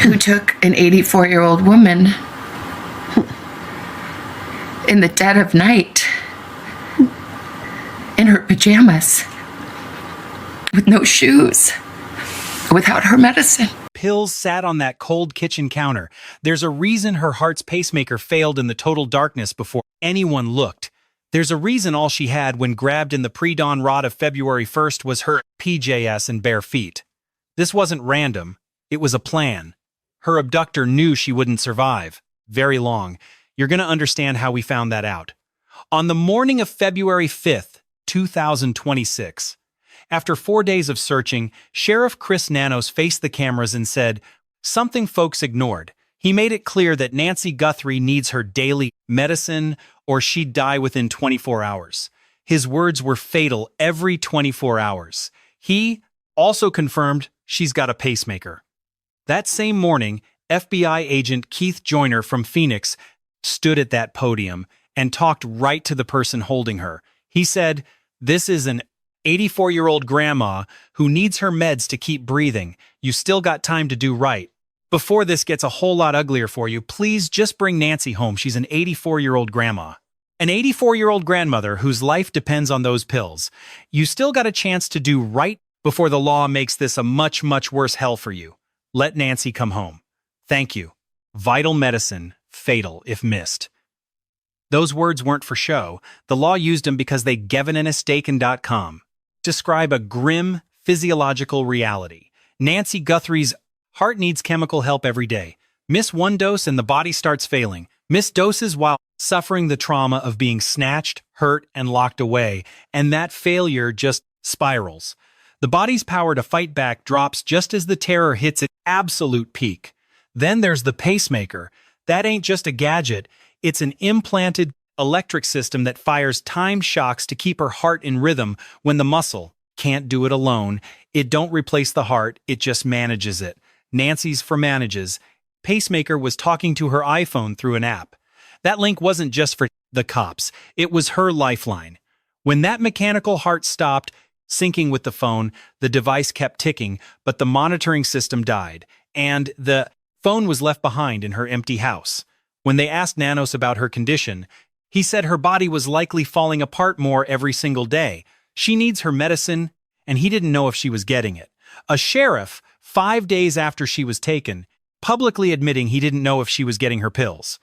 who took an 84-year-old woman in the dead of night in her pajamas with no shoes, without her medicine. Pills sat on that cold kitchen counter. There's a reason her heart's pacemaker failed in the total darkness before anyone looked. There's a reason all she had when grabbed in the pre-dawn rot of February 1st was her PJs and bare feet. This wasn't random. It was a plan. Her abductor knew she wouldn't survive very long. You're going to understand how we found that out. On the morning of February 5th, 2026, after 4 days of searching, Sheriff Chris Nanos faced the cameras and said, something folks ignored. He made it clear that Nancy Guthrie needs her daily medicine or she'd die within 24 hours. His words were fatal every 24 hours. He also confirmed she's got a pacemaker. That same morning, FBI agent Keith Joyner from Phoenix stood at that podium and talked right to the person holding her. He said, "This is an 84-year-old grandma who needs her meds to keep breathing. You still got time to do right. Before this gets a whole lot uglier for you, please just bring Nancy home. She's an 84-year-old grandma." An 84-year-old grandmother whose life depends on those pills. You still got a chance to do right before the law makes this a much, much worse hell for you. Let Nancy come home. Thank you. Vital medicine, fatal if missed. Those words weren't for show. The law used them because they GevinAnestaken.com describe a grim physiological reality. Nancy Guthrie's heart needs chemical help every day. Miss one dose and the body starts failing. Miss doses while suffering the trauma of being snatched, hurt, and locked away, and that failure just spirals. The body's power to fight back drops just as the terror hits its absolute peak. Then there's the pacemaker. That ain't just a gadget. It's an implanted electric system that fires timed shocks to keep her heart in rhythm when the muscle can't do it alone. It don't replace the heart, it just manages it. Nancy's for manages. Pacemaker was talking to her iPhone through an app. That link wasn't just for the cops. It was her lifeline. When that mechanical heart stopped syncing with the phone, the device kept ticking, but the monitoring system died, and the phone was left behind in her empty house. When they asked Nanos about her condition, he said her body was likely falling apart more every single day. She needs her medicine, and he didn't know if she was getting it. A sheriff, 5 days after she was taken, publicly admitting he didn't know if she was getting her pills.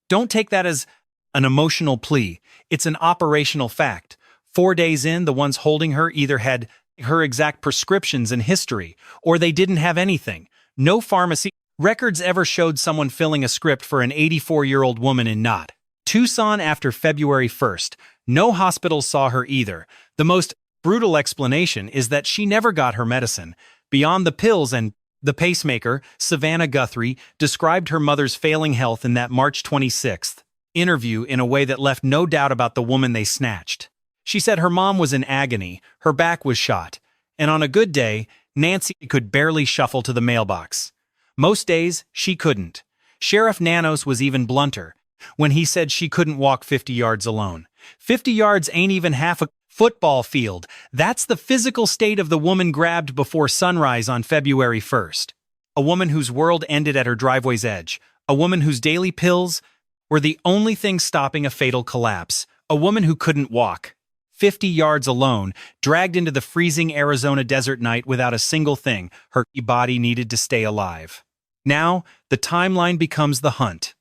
Don't take that as an emotional plea. It's an operational fact. 4 days in, the ones holding her either had her exact prescriptions and history, or they didn't have anything. No pharmacy records ever showed someone filling a script for an 84-year-old woman in Knott, Tucson after February 1st. No hospitals saw her either. The most brutal explanation is that she never got her medicine. Beyond the pills and the pacemaker, Savannah Guthrie described her mother's failing health in that March 26th interview in a way that left no doubt about the woman they snatched. She said her mom was in agony, her back was shot, and on a good day, Nancy could barely shuffle to the mailbox. Most days, she couldn't. Sheriff Nanos was even blunter when he said she couldn't walk 50 yards alone. 50 yards ain't even half a football field. That's the physical state of the woman grabbed before sunrise on February 1st. A woman whose world ended at her driveway's edge. A woman whose daily pills were the only thing stopping a fatal collapse. A woman who couldn't walk 50 yards alone, dragged into the freezing Arizona desert night without a single thing. Her body needed to stay alive. Now, the timeline becomes the hunt.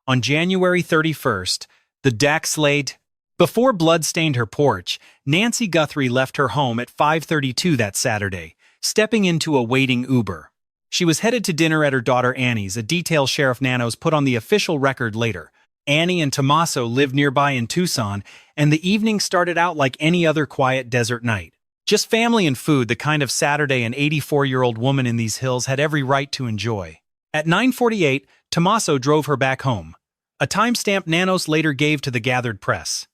On January 31st, the Dax slate. Before blood stained her porch, Nancy Guthrie left her home at 5:32 that Saturday, stepping into a waiting Uber. She was headed to dinner at her daughter Annie's, a detail Sheriff Nanos put on the official record later. Annie and Tommaso lived nearby in Tucson, and the evening started out like any other quiet desert night. Just family and food, the kind of Saturday an 84-year-old woman in these hills had every right to enjoy. At 9:48, Tommaso drove her back home, a timestamp Nanos later gave to the gathered press.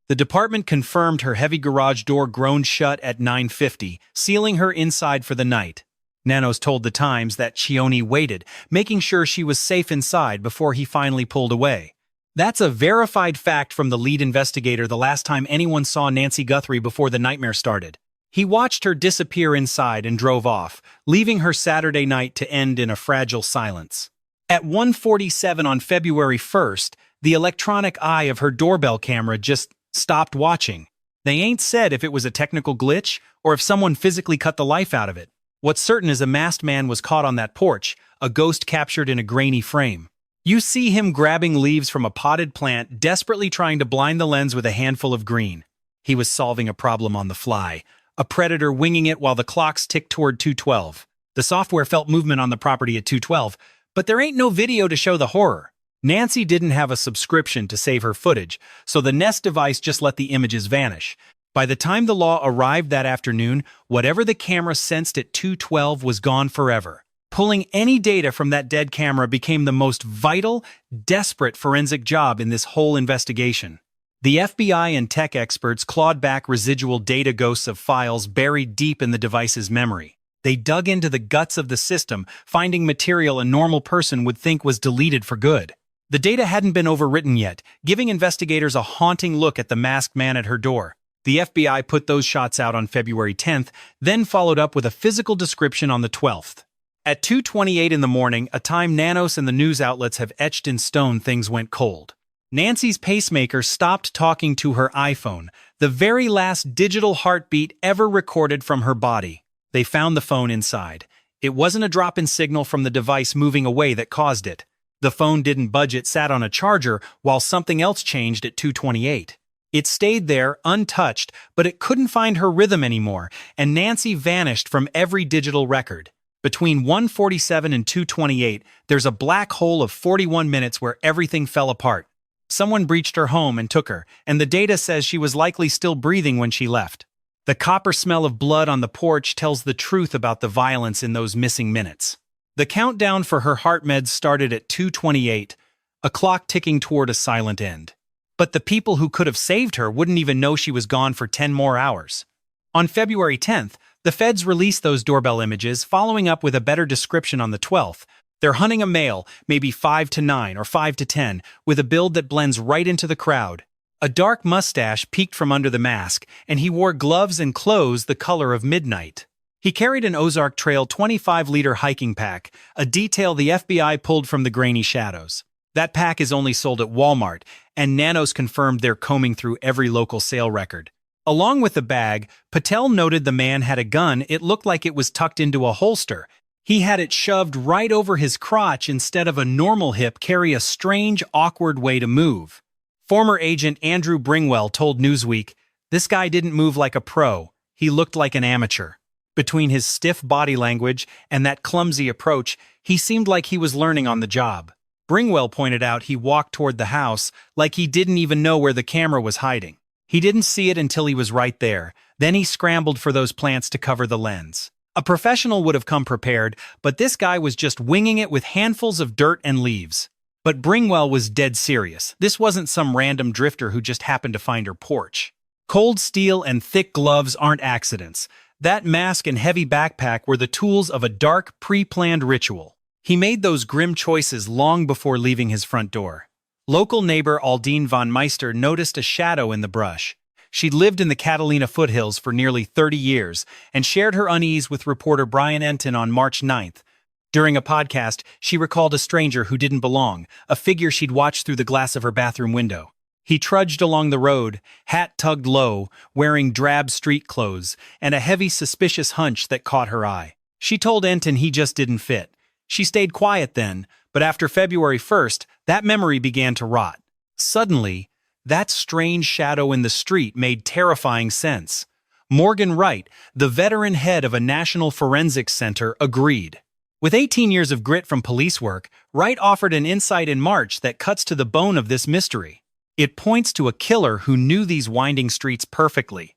The department confirmed her heavy garage door groaned shut at 9:50, sealing her inside for the night. Nanos told the Times that Chioni waited, making sure she was safe inside before he finally pulled away. That's a verified fact from the lead investigator the last time anyone saw Nancy Guthrie before the nightmare started. He watched her disappear inside and drove off, leaving her Saturday night to end in a fragile silence. At 1:47 on February 1st, the electronic eye of her doorbell camera just stopped watching. They ain't said if it was a technical glitch or if someone physically cut the life out of it. What's certain is a masked man was caught on that porch, a ghost captured in a grainy frame. You see him grabbing leaves from a potted plant, desperately trying to blind the lens with a handful of green. He was solving a problem on the fly, a predator winging it while the clocks ticked toward 2:12. The software felt movement on the property at 2:12, but there ain't no video to show the horror. Nancy didn't have a subscription to save her footage, so the Nest device just let the images vanish. By the time the law arrived that afternoon, whatever the camera sensed at 2:12 was gone forever. Pulling any data from that dead camera became the most vital, desperate forensic job in this whole investigation. The FBI and tech experts clawed back residual data ghosts of files buried deep in the device's memory. They dug into the guts of the system, finding material a normal person would think was deleted for good. The data hadn't been overwritten yet, giving investigators a haunting look at the masked man at her door. The FBI put those shots out on February 10th, then followed up with a physical description on the 12th. At 2:28 in the morning, a time Nanos and the news outlets have etched in stone, things went cold. Nancy's pacemaker stopped talking to her iPhone, the very last digital heartbeat ever recorded from her body. They found the phone inside. It wasn't a drop-in signal from the device moving away that caused it. The phone didn't budge, it sat on a charger while something else changed at 2:28. It stayed there, untouched, but it couldn't find her rhythm anymore, and Nancy vanished from every digital record. Between 1:47 and 2:28, there's a black hole of 41 minutes where everything fell apart. Someone breached her home and took her, and the data says she was likely still breathing when she left. The copper smell of blood on the porch tells the truth about the violence in those missing minutes. The countdown for her heart meds started at 2:28, a clock ticking toward a silent end. But the people who could have saved her wouldn't even know she was gone for 10 more hours. On February 10th, the feds released those doorbell images, following up with a better description on the 12th. They're hunting a male, maybe 5 to 9 or 5 to 10, with a build that blends right into the crowd. A dark mustache peeked from under the mask, and he wore gloves and clothes the color of midnight. He carried an Ozark Trail 25-liter hiking pack, a detail the FBI pulled from the grainy shadows. That pack is only sold at Walmart, and Nanos confirmed they're combing through every local sale record. Along with the bag, Patel noted the man had a gun. It looked like it was tucked into a holster. He had it shoved right over his crotch instead of a normal hip carry, a strange, awkward way to move. Former agent Andrew Bringwell told Newsweek, "This guy didn't move like a pro. He looked like an amateur." Between his stiff body language and that clumsy approach, he seemed like he was learning on the job. Bringwell pointed out he walked toward the house like he didn't even know where the camera was hiding. He didn't see it until he was right there. Then he scrambled for those plants to cover the lens. A professional would have come prepared, but this guy was just winging it with handfuls of dirt and leaves. But Bringwell was dead serious. This wasn't some random drifter who just happened to find her porch. Cold steel and thick gloves aren't accidents. That mask and heavy backpack were the tools of a dark, pre-planned ritual. He made those grim choices long before leaving his front door. Local neighbor Aldine von Meister noticed a shadow in the brush. She'd lived in the Catalina foothills for nearly 30 years and shared her unease with reporter Brian Enton on March 9th. During a podcast, she recalled a stranger who didn't belong, a figure she'd watched through the glass of her bathroom window. He trudged along the road, hat tugged low, wearing drab street clothes, and a heavy, suspicious hunch that caught her eye. She told Enton he just didn't fit. She stayed quiet then, but after February 1st, that memory began to rot. Suddenly, that strange shadow in the street made terrifying sense. Morgan Wright, the veteran head of a national forensics center, agreed. With 18 years of grit from police work, Wright offered an insight in March that cuts to the bone of this mystery. It points to a killer who knew these winding streets perfectly.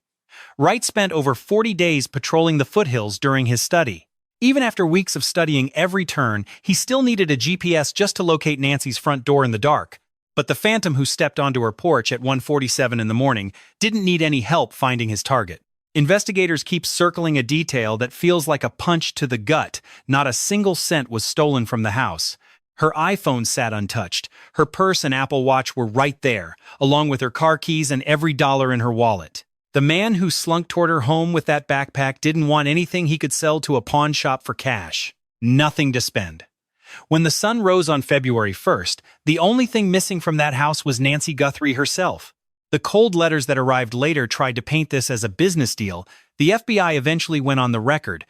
Wright spent over 40 days patrolling the foothills during his study. Even after weeks of studying every turn, he still needed a GPS just to locate Nancy's front door in the dark. But the phantom who stepped onto her porch at 1:47 in the morning didn't need any help finding his target. Investigators keep circling a detail that feels like a punch to the gut. Not a single cent was stolen from the house. Her iPhone sat untouched. Her purse and Apple Watch were right there, along with her car keys and every dollar in her wallet. The man who slunk toward her home with that backpack didn't want anything he could sell to a pawn shop for cash. Nothing to spend. When the sun rose on February 1st, the only thing missing from that house was Nancy Guthrie herself. The cold letters that arrived later tried to paint this as a business deal. The FBI eventually went on the record.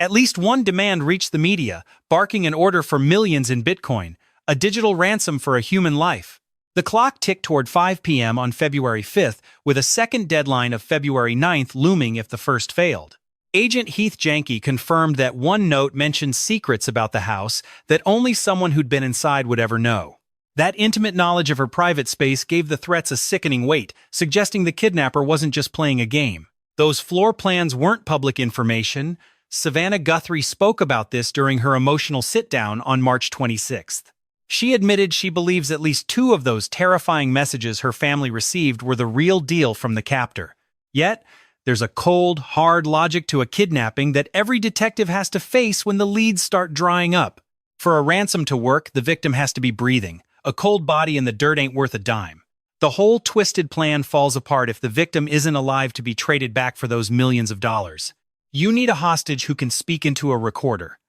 At least one demand reached the media, barking an order for millions in Bitcoin, a digital ransom for a human life. The clock ticked toward 5 p.m. on February 5th, with a second deadline of February 9th looming if the first failed. Agent Heath Janke confirmed that one note mentioned secrets about the house that only someone who'd been inside would ever know. That intimate knowledge of her private space gave the threats a sickening weight, suggesting the kidnapper wasn't just playing a game. Those floor plans weren't public information. Savannah Guthrie spoke about this during her emotional sit-down on March 26th. She admitted she believes at least 2 of those terrifying messages her family received were the real deal from the captor. Yet, there's a cold, hard logic to a kidnapping that every detective has to face when the leads start drying up. For a ransom to work, the victim has to be breathing. A cold body in the dirt ain't worth a dime. The whole twisted plan falls apart if the victim isn't alive to be traded back for those millions of dollars. You need a hostage who can speak into a recorder.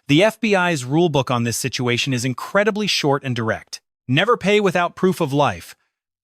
The FBI's rulebook on this situation is incredibly short and direct. Never pay without proof of life.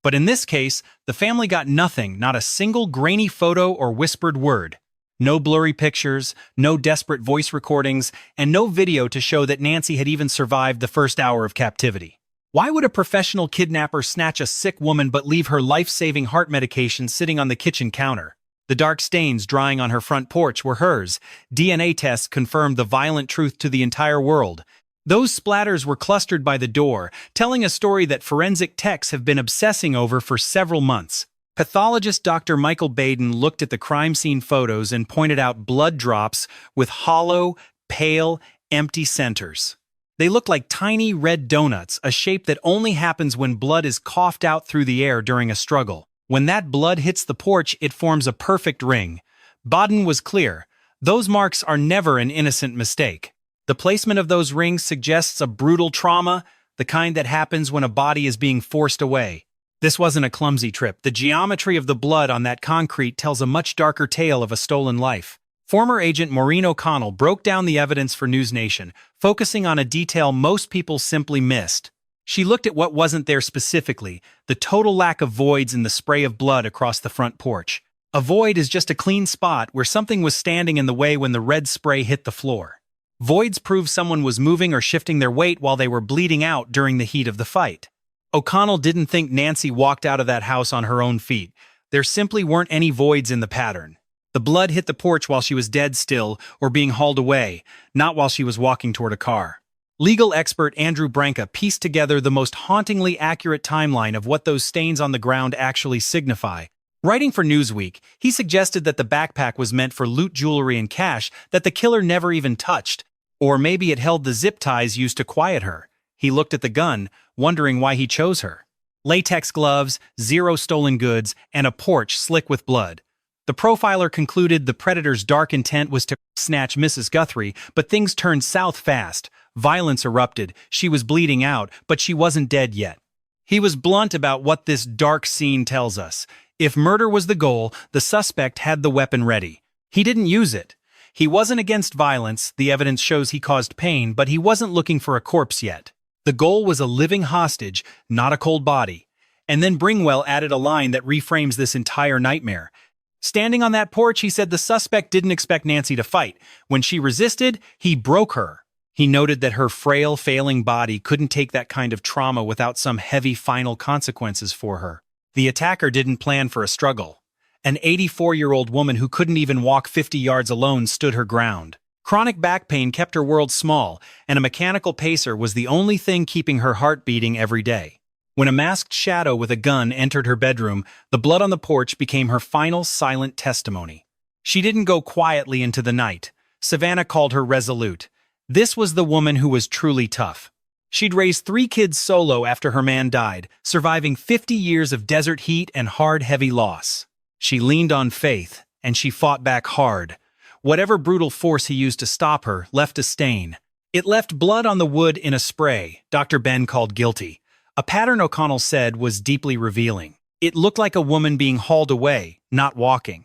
But in this case, the family got nothing, not a single grainy photo or whispered word. No blurry pictures, no desperate voice recordings, and no video to show that Nancy had even survived the first hour of captivity. Why would a professional kidnapper snatch a sick woman but leave her life-saving heart medication sitting on the kitchen counter? The dark stains drying on her front porch were hers. DNA tests confirmed the violent truth to the entire world. Those splatters were clustered by the door, telling a story that forensic techs have been obsessing over for several months. Pathologist Dr. Michael Baden looked at the crime scene photos and pointed out blood drops with hollow, pale, empty centers. They look like tiny red donuts, a shape that only happens when blood is coughed out through the air during a struggle. When that blood hits the porch, it forms a perfect ring. Baden was clear. Those marks are never an innocent mistake. The placement of those rings suggests a brutal trauma, the kind that happens when a body is being forced away. This wasn't a clumsy trip. The geometry of the blood on that concrete tells a much darker tale of a stolen life. Former agent Maureen O'Connell broke down the evidence for News Nation, focusing on a detail most people simply missed. She looked at what wasn't there specifically, the total lack of voids in the spray of blood across the front porch. A void is just a clean spot where something was standing in the way when the red spray hit the floor. Voids prove someone was moving or shifting their weight while they were bleeding out during the heat of the fight. O'Connell didn't think Nancy walked out of that house on her own feet. There simply weren't any voids in the pattern. The blood hit the porch while she was dead still or being hauled away, not while she was walking toward a car. Legal expert Andrew Branca pieced together the most hauntingly accurate timeline of what those stains on the ground actually signify. Writing for Newsweek, he suggested that the backpack was meant for loot jewelry and cash that the killer never even touched, or maybe it held the zip ties used to quiet her. He looked at the gun, wondering why he chose her. Latex gloves, 0 stolen goods, and a porch slick with blood. The profiler concluded the predator's dark intent was to snatch Mrs. Guthrie, but things turned south fast. Violence erupted. She was bleeding out, but she wasn't dead yet. He was blunt about what this dark scene tells us. If murder was the goal, the suspect had the weapon ready. He didn't use it. He wasn't against violence, the evidence shows he caused pain, but he wasn't looking for a corpse yet. The goal was a living hostage, not a cold body. And then Bringwell added a line that reframes this entire nightmare. Standing on that porch, he said the suspect didn't expect Nancy to fight. When she resisted, he broke her. He noted that her frail, failing body couldn't take that kind of trauma without some heavy final consequences for her. The attacker didn't plan for a struggle. An 84-year-old woman who couldn't even walk 50 yards alone stood her ground. Chronic back pain kept her world small, and a mechanical pacer was the only thing keeping her heart beating every day. When a masked shadow with a gun entered her bedroom, the blood on the porch became her final silent testimony. She didn't go quietly into the night. Savannah called her resolute. This was the woman who was truly tough. She'd raised 3 kids solo after her man died, surviving 50 years of desert heat and hard, heavy loss. She leaned on faith, and she fought back hard. Whatever brutal force he used to stop her left a stain. It left blood on the wood in a spray Dr. Ben called guilty. A pattern O'Connell said was deeply revealing. It looked like a woman being hauled away, not walking.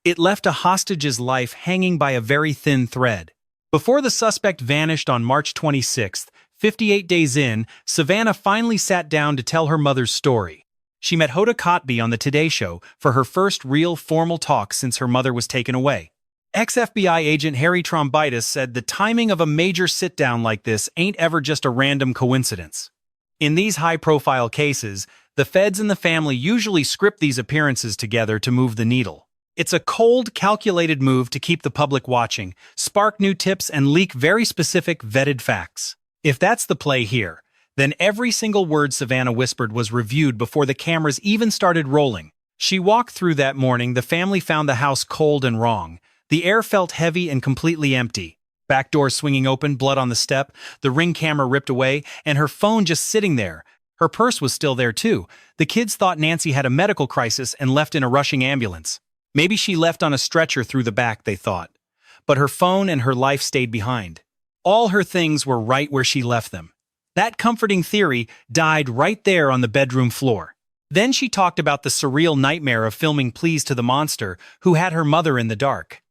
It left a hostage's life hanging by a very thin thread. Before the suspect vanished on March 26th, 58 days in, Savannah finally sat down to tell her mother's story. She met Hoda Kotb on the Today Show for her first real formal talk since her mother was taken away. Ex-FBI agent Harry Trombitis said the timing of a major sit-down like this ain't ever just a random coincidence. In these high-profile cases, the feds and the family usually script these appearances together to move the needle. It's a cold, calculated move to keep the public watching, spark new tips, and leak very specific, vetted facts. If that's the play here, then every single word Savannah whispered was reviewed before the cameras even started rolling. She walked through that morning. The family found the house cold and wrong. The air felt heavy and completely empty. Back door swinging open, blood on the step, the Ring camera ripped away, and her phone just sitting there. Her purse was still there too. The kids thought Nancy had a medical crisis and left in a rushing ambulance. Maybe she left on a stretcher through the back, they thought. But her phone and her life stayed behind. All her things were right where she left them. That comforting theory died right there on the bedroom floor. Then she talked about the surreal nightmare of filming Pleas to the Monster, who had her mother in the dark.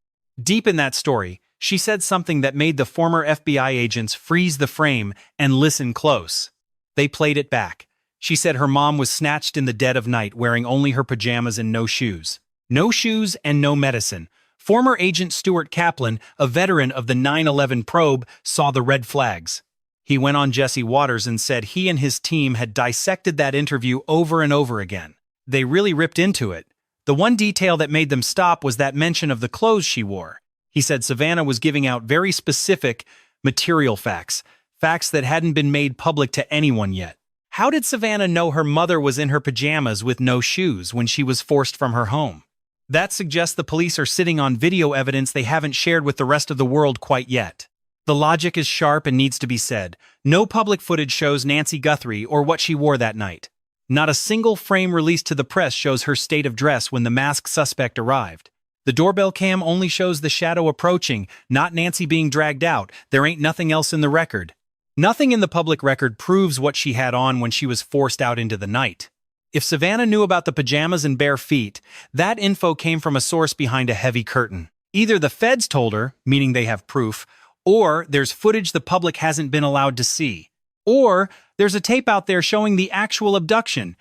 Deep in that story, she said something that made the former FBI agents freeze the frame and listen close. They played it back. She said her mom was snatched in the dead of night wearing only her pajamas and no shoes. No shoes and no medicine. Former Agent Stuart Kaplan, a veteran of the 9/11 probe, saw the red flags. He went on Jesse Waters and said he and his team had dissected that interview over and over again. They really ripped into it. The one detail that made them stop was that mention of the clothes she wore. He said Savannah was giving out very specific material facts, facts that hadn't been made public to anyone yet. How did Savannah know her mother was in her pajamas with no shoes when she was forced from her home? That suggests the police are sitting on video evidence they haven't shared with the rest of the world quite yet. The logic is sharp and needs to be said. No public footage shows Nancy Guthrie or what she wore that night. Not a single frame released to the press shows her state of dress when the masked suspect arrived. The doorbell cam only shows the shadow approaching, not Nancy being dragged out. There ain't nothing else in the record. Nothing in the public record proves what she had on when she was forced out into the night. If Savannah knew about the pajamas and bare feet, that info came from a source behind a heavy curtain. Either the feds told her, meaning they have proof, or there's footage the public hasn't been allowed to see. Or there's a tape out there showing the actual abduction.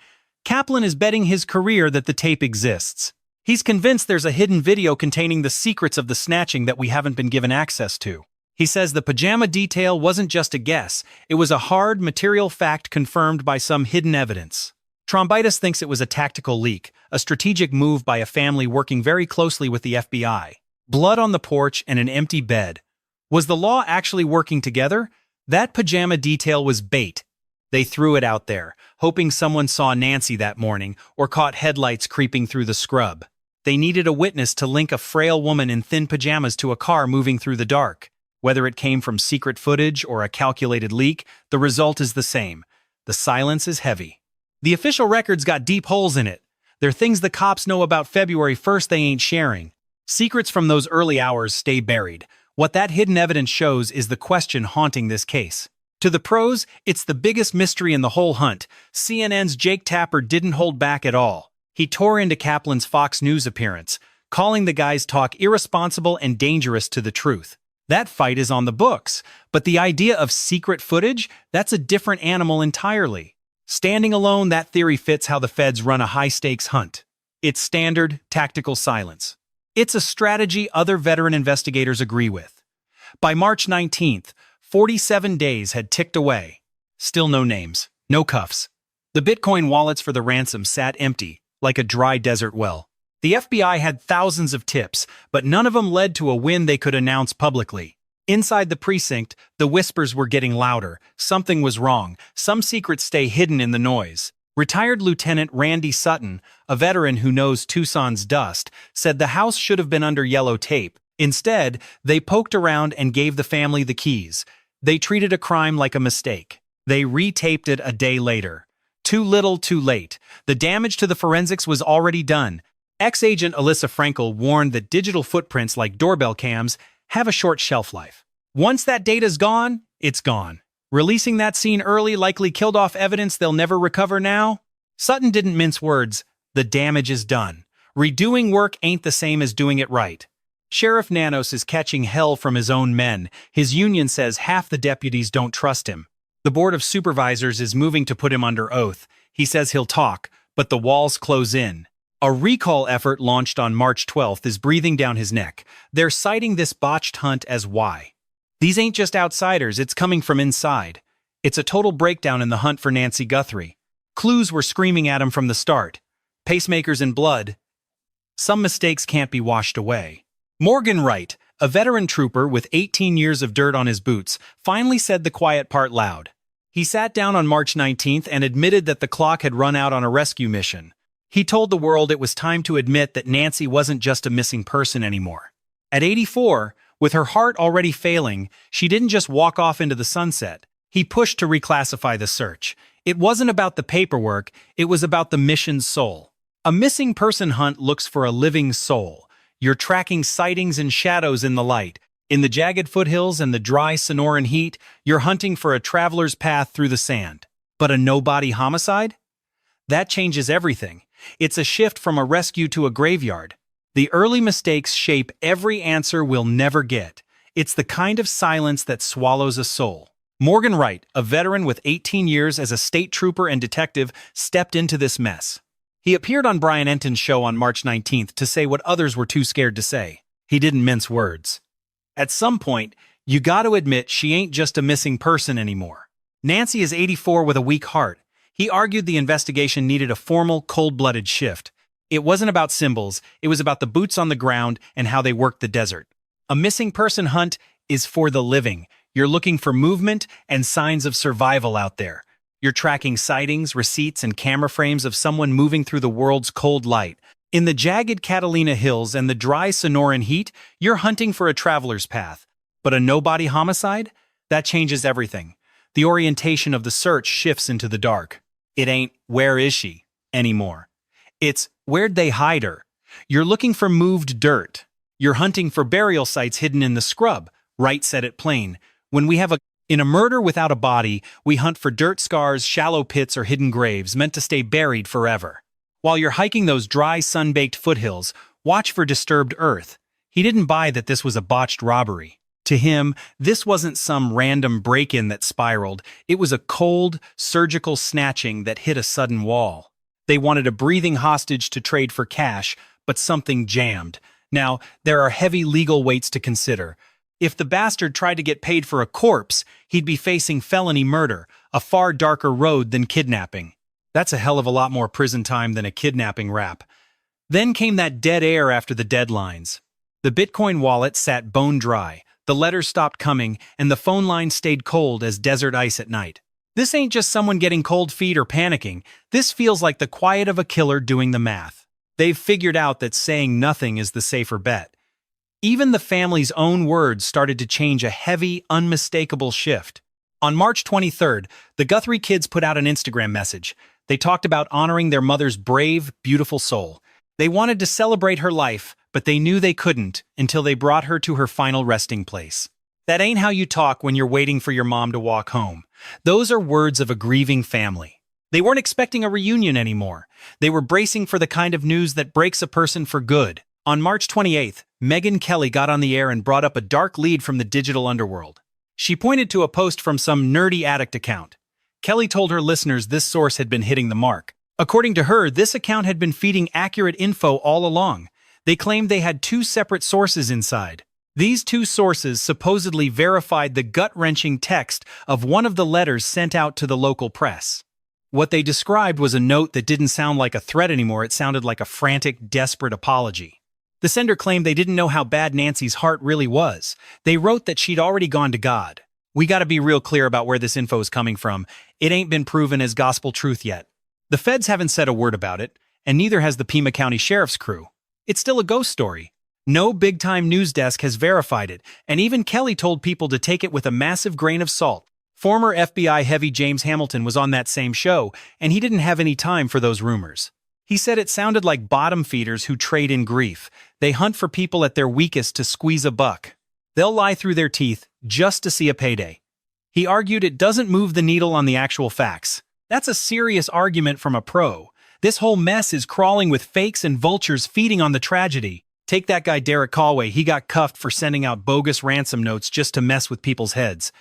Kaplan is betting his career that the tape exists. He's convinced there's a hidden video containing the secrets of the snatching that we haven't been given access to. He says the pajama detail wasn't just a guess, it was a hard, material fact confirmed by some hidden evidence. Trombitis thinks it was a tactical leak, a strategic move by a family working very closely with the FBI. Blood on the porch and an empty bed. Was the law actually working together? That pajama detail was bait. They threw it out there, hoping someone saw Nancy that morning or caught headlights creeping through the scrub. They needed a witness to link a frail woman in thin pajamas to a car moving through the dark. Whether it came from secret footage or a calculated leak, the result is the same. The silence is heavy. The official record's got deep holes in it. They're things the cops know about February 1st they ain't sharing. Secrets from those early hours stay buried. What that hidden evidence shows is the question haunting this case. To the pros, it's the biggest mystery in the whole hunt. CNN's Jake Tapper didn't hold back at all. He tore into Kaplan's Fox News appearance, calling the guy's talk irresponsible and dangerous to the truth. That fight is on the books, but the idea of secret footage, that's a different animal entirely. Standing alone, that theory fits how the feds run a high-stakes hunt. It's standard, tactical silence. It's a strategy other veteran investigators agree with. By March 19th, 47 days had ticked away. Still no names, no cuffs. The Bitcoin wallets for the ransom sat empty, like a dry desert well. The FBI had thousands of tips, but none of them led to a win they could announce publicly. Inside the precinct, the whispers were getting louder. Something was wrong. Some secrets stay hidden in the noise. Retired Lieutenant Randy Sutton, a veteran who knows Tucson's dust, said the house should have been under yellow tape. Instead, they poked around and gave the family the keys. They treated a crime like a mistake. They retaped it a day later. Too little, too late. The damage to the forensics was already done. Ex-agent Alyssa Frankel warned that digital footprints like doorbell cams have a short shelf life. Once that data's gone, it's gone. Releasing that scene early likely killed off evidence they'll never recover now. Sutton didn't mince words. the damage is done. Redoing work ain't the same as doing it right. Sheriff Nanos is catching hell from his own men. His union says half the deputies don't trust him. The Board of Supervisors is moving to put him under oath. He says he'll talk, but the walls close in. A recall effort launched on March 12th is breathing down his neck. They're citing this botched hunt as why. These ain't just outsiders, it's coming from inside. It's a total breakdown in the hunt for Nancy Guthrie. Clues were screaming at him from the start. Pacemakers and blood. Some mistakes can't be washed away. Morgan Wright, a veteran trooper with 18 years of dirt on his boots, finally said the quiet part loud. He sat down on March 19th and admitted that the clock had run out on a rescue mission. He told the world it was time to admit that Nancy wasn't just a missing person anymore. At 84, with her heart already failing, she didn't just walk off into the sunset. He pushed to reclassify the search. It wasn't about the paperwork, it was about the mission's soul. A missing person hunt looks for a living soul. You're tracking sightings and shadows in the light. In the jagged foothills and the dry Sonoran heat, you're hunting for a traveler's path through the sand. But a no-body homicide? That changes everything. It's a shift from a rescue to a graveyard. The early mistakes shape every answer we'll never get. It's the kind of silence that swallows a soul. Morgan Wright, a veteran with 18 years as a state trooper and detective, stepped into this mess. He appeared on Brian Enton's show on March 19th to say what others were too scared to say. He didn't mince words. At some point, you gotta admit she ain't just a missing person anymore. Nancy is 84 with a weak heart. He argued the investigation needed a formal, cold-blooded shift. It wasn't about symbols, it was about the boots on the ground and how they worked the desert. A missing person hunt is for the living. You're looking for movement and signs of survival out there. You're tracking sightings, receipts, and camera frames of someone moving through the world's cold light. In the jagged Catalina hills and the dry Sonoran heat, you're hunting for a traveler's path. But a no-body homicide? That changes everything. The orientation of the search shifts into the dark. It ain't, "Where is she?" anymore. It's, "Where'd they hide her?" You're looking for moved dirt. You're hunting for burial sites hidden in the scrub. Wright said it plain. In a murder without a body, we hunt for dirt scars, shallow pits, or hidden graves meant to stay buried forever. While you're hiking those dry, sun-baked foothills, watch for disturbed earth. He didn't buy that this was a botched robbery. To him, this wasn't some random break-in that spiraled. It was a cold, surgical snatching that hit a sudden wall. They wanted a breathing hostage to trade for cash, but something jammed. Now, there are heavy legal weights to consider. If the bastard tried to get paid for a corpse, he'd be facing felony murder, a far darker road than kidnapping. That's a hell of a lot more prison time than a kidnapping rap. Then came that dead air after the deadlines. The Bitcoin wallet sat bone dry, the letters stopped coming, and the phone line stayed cold as desert ice at night. This ain't just someone getting cold feet or panicking. This feels like the quiet of a killer doing the math. They've figured out that saying nothing is the safer bet. Even the family's own words started to change, a heavy, unmistakable shift. On March 23rd, the Guthrie kids put out an Instagram message. They talked about honoring their mother's brave, beautiful soul. They wanted to celebrate her life, but they knew they couldn't until they brought her to her final resting place. That ain't how you talk when you're waiting for your mom to walk home. Those are words of a grieving family. They weren't expecting a reunion anymore. They were bracing for the kind of news that breaks a person for good. On March 28th, Megyn Kelly got on the air and brought up a dark lead from the digital underworld. She pointed to a post from some nerdy addict account. Kelly told her listeners this source had been hitting the mark. According to her, this account had been feeding accurate info all along. They claimed they had two separate sources inside. These two sources supposedly verified the gut-wrenching text of one of the letters sent out to the local press. What they described was a note that didn't sound like a threat anymore, it sounded like a frantic, desperate apology. The sender claimed they didn't know how bad Nancy's heart really was. They wrote that she'd already gone to God. We gotta be real clear about where this info is coming from. It ain't been proven as gospel truth yet. The feds haven't said a word about it, and neither has the Pima County Sheriff's crew. It's still a ghost story. No big-time news desk has verified it, and even Kelly told people to take it with a massive grain of salt. Former FBI heavy James Hamilton was on that same show, and he didn't have any time for those rumors. He said it sounded like bottom feeders who trade in grief. They hunt for people at their weakest to squeeze a buck. They'll lie through their teeth just to see a payday. He argued it doesn't move the needle on the actual facts. That's a serious argument from a pro. This whole mess is crawling with fakes and vultures feeding on the tragedy. Take that guy Derek Callway, he got cuffed for sending out bogus ransom notes just to mess with people's heads.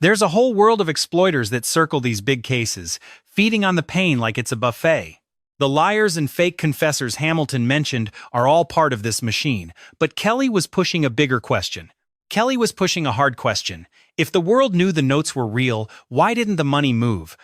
There's a whole world of exploiters that circle these big cases, feeding on the pain like it's a buffet. The liars and fake confessors Hamilton mentioned are all part of this machine, but Kelly was pushing a bigger question. Kelly was pushing a hard question. If the world knew the notes were real, why didn't the money move?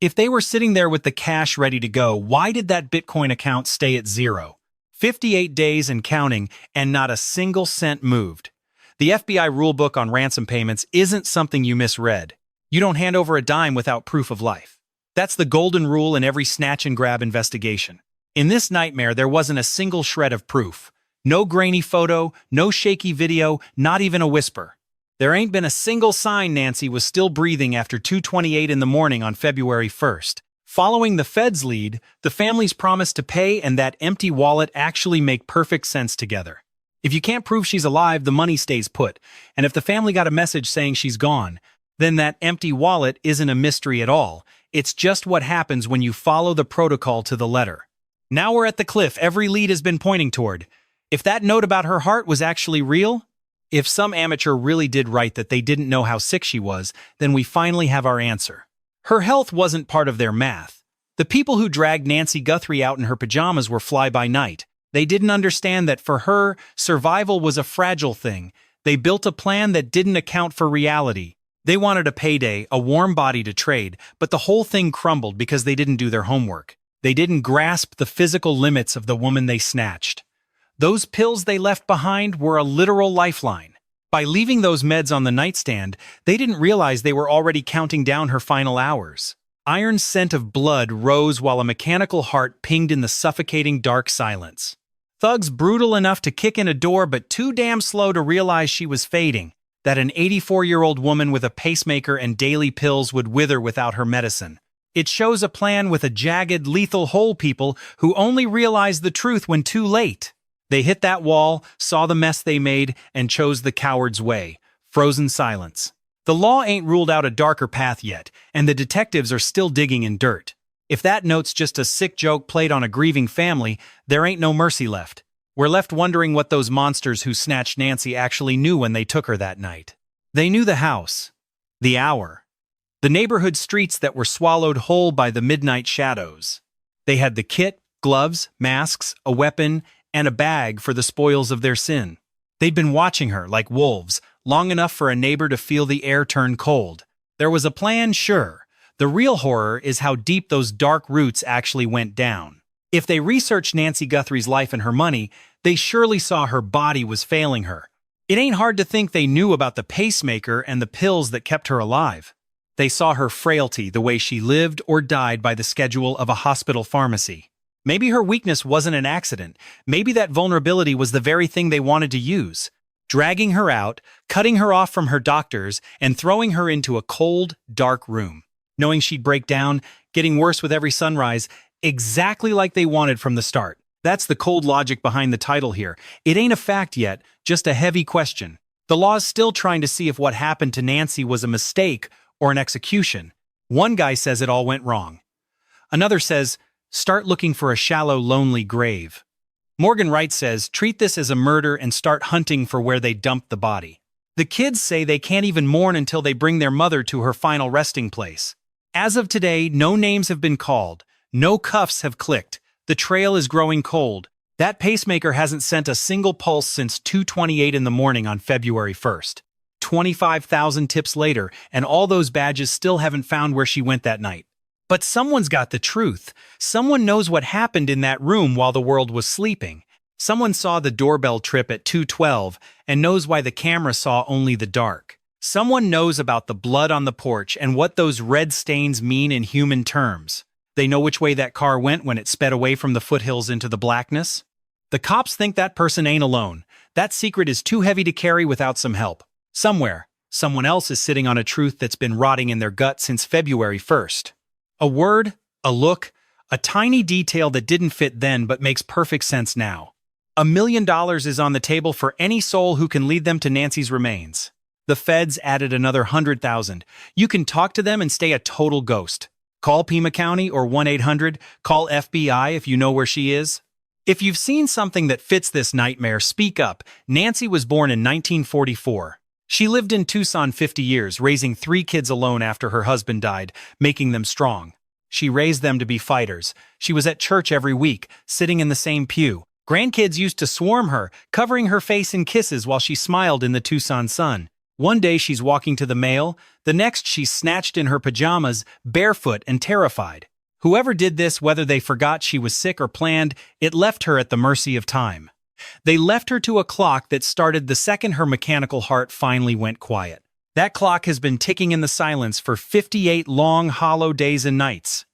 If they were sitting there with the cash ready to go, why did that Bitcoin account stay at zero? 58 days and counting, and not a single cent moved. The FBI rulebook on ransom payments isn't something you misread. You don't hand over a dime without proof of life. That's the golden rule in every snatch and grab investigation. In this nightmare, there wasn't a single shred of proof. No grainy photo, no shaky video, not even a whisper. There ain't been a single sign Nancy was still breathing after 2:28 in the morning on February 1st. Following the Fed's lead, the family's promise to pay and that empty wallet actually make perfect sense together. If you can't prove she's alive, the money stays put. And if the family got a message saying she's gone, then that empty wallet isn't a mystery at all. It's just what happens when you follow the protocol to the letter. Now we're at the cliff every lead has been pointing toward. If that note about her heart was actually real, if some amateur really did write that they didn't know how sick she was, then we finally have our answer. Her health wasn't part of their math. The people who dragged Nancy Guthrie out in her pajamas were fly-by-night. They didn't understand that for her, survival was a fragile thing. They built a plan that didn't account for reality. They wanted a payday, a warm body to trade, but the whole thing crumbled because they didn't do their homework. They didn't grasp the physical limits of the woman they snatched. Those pills they left behind were a literal lifeline. By leaving those meds on the nightstand, they didn't realize they were already counting down her final hours. Iron scent of blood rose while a mechanical heart pinged in the suffocating dark silence. Thugs brutal enough to kick in a door but too damn slow to realize she was fading, that an 84-year-old woman with a pacemaker and daily pills would wither without her medicine. It shows a plan with a jagged, lethal hole people who only realize the truth when too late. They hit that wall, saw the mess they made, and chose the coward's way. Frozen silence. The law ain't ruled out a darker path yet, and the detectives are still digging in dirt. If that note's just a sick joke played on a grieving family, there ain't no mercy left. We're left wondering what those monsters who snatched Nancy actually knew when they took her that night. They knew the house, the hour, the neighborhood streets that were swallowed whole by the midnight shadows. They had the kit, gloves, masks, a weapon, and a bag for the spoils of their sin. They'd been watching her, like wolves, long enough for a neighbor to feel the air turn cold. There was a plan, sure. The real horror is how deep those dark roots actually went down. If they researched Nancy Guthrie's life and her money, they surely saw her body was failing her. It ain't hard to think they knew about the pacemaker and the pills that kept her alive. They saw her frailty, the way she lived or died by the schedule of a hospital pharmacy. Maybe her weakness wasn't an accident. Maybe that vulnerability was the very thing they wanted to use. Dragging her out, cutting her off from her doctors, and throwing her into a cold, dark room. Knowing she'd break down, getting worse with every sunrise, exactly like they wanted from the start. That's the cold logic behind the title here. It ain't a fact yet, just a heavy question. The law's still trying to see if what happened to Nancy was a mistake or an execution. One guy says it all went wrong. Another says, start looking for a shallow, lonely grave. Morgan Wright says, treat this as a murder and start hunting for where they dumped the body. The kids say they can't even mourn until they bring their mother to her final resting place. As of today, no names have been called. No cuffs have clicked. The trail is growing cold. That pacemaker hasn't sent a single pulse since 2:28 in the morning on February 1st. 25,000 tips later, and all those badges still haven't found where she went that night. But someone's got the truth. Someone knows what happened in that room while the world was sleeping. Someone saw the doorbell trip at 2:12 and knows why the camera saw only the dark. Someone knows about the blood on the porch and what those red stains mean in human terms. They know which way that car went when it sped away from the foothills into the blackness. The cops think that person ain't alone. That secret is too heavy to carry without some help. Somewhere, someone else is sitting on a truth that's been rotting in their gut since February 1st. A word, a look, a tiny detail that didn't fit then but makes perfect sense now. $1 million is on the table for any soul who can lead them to Nancy's remains. The feds added another 100,000. You can talk to them and stay a total ghost. Call Pima County or 1-800, call FBI if you know where she is. If you've seen something that fits this nightmare, speak up. Nancy was born in 1944. She lived in Tucson 50 years, raising 3 kids alone after her husband died, making them strong. She raised them to be fighters. She was at church every week, sitting in the same pew. Grandkids used to swarm her, covering her face in kisses while she smiled in the Tucson sun. One day she's walking to the mail, the next she's snatched in her pajamas, barefoot and terrified. Whoever did this, whether they forgot she was sick or planned, it left her at the mercy of time. They left her to a clock that started the second her mechanical heart finally went quiet. That clock has been ticking in the silence for 58 long, hollow days and nights.